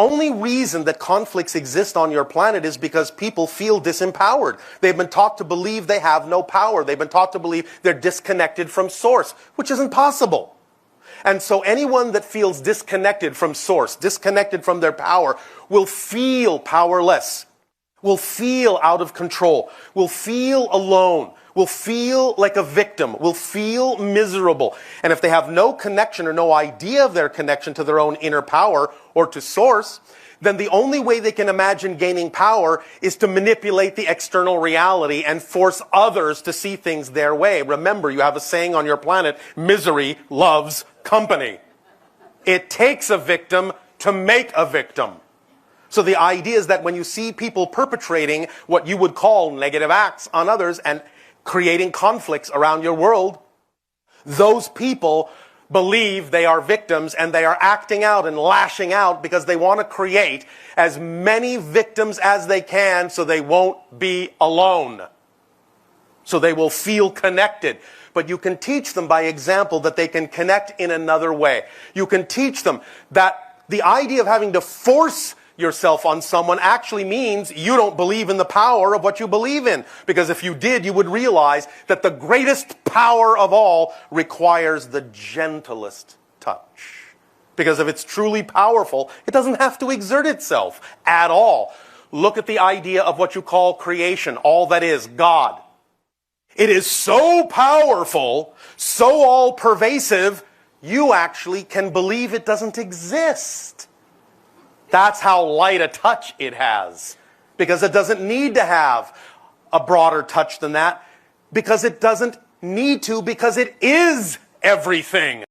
only reason that conflicts exist on your planet is because people feel disempowered. They've been taught to believe they have no power. They've been taught to believe they're disconnected from source, which isn't possible. And so anyone that feels disconnected from source, disconnected from their power, will feel powerless, will feel out of control, will feel alone, will feel like a victim, will feel miserable. And if they have no connection or no idea of their connection to their own inner power or to source, then the only way they can imagine gaining power is to manipulate the external reality and force others to see things their way. Remember, you have a saying on your planet, misery loves company. It takes a victim to make a victim. So the idea is that when you see people perpetrating what you would call negative acts on others and creating conflicts around your world, those people believe they are victims and they are acting out and lashing out because they want to create as many victims as they can so they won't be alone. So they will feel connected. But you can teach them by example that they can connect in another way. You can teach them that the idea of having to force yourself on someone actually means you don't believe in the power of what you believe in. Because if you did, you would realize that the greatest power of all requires the gentlest touch. Because if it's truly powerful, it doesn't have to exert itself at all. Look at the idea of what you call creation, all that is, God. It is so powerful, so all-pervasive, you actually can believe it doesn't exist. That's how light a touch it has. Because it doesn't need to have a broader touch than that. Because it doesn't need to, because it is everything.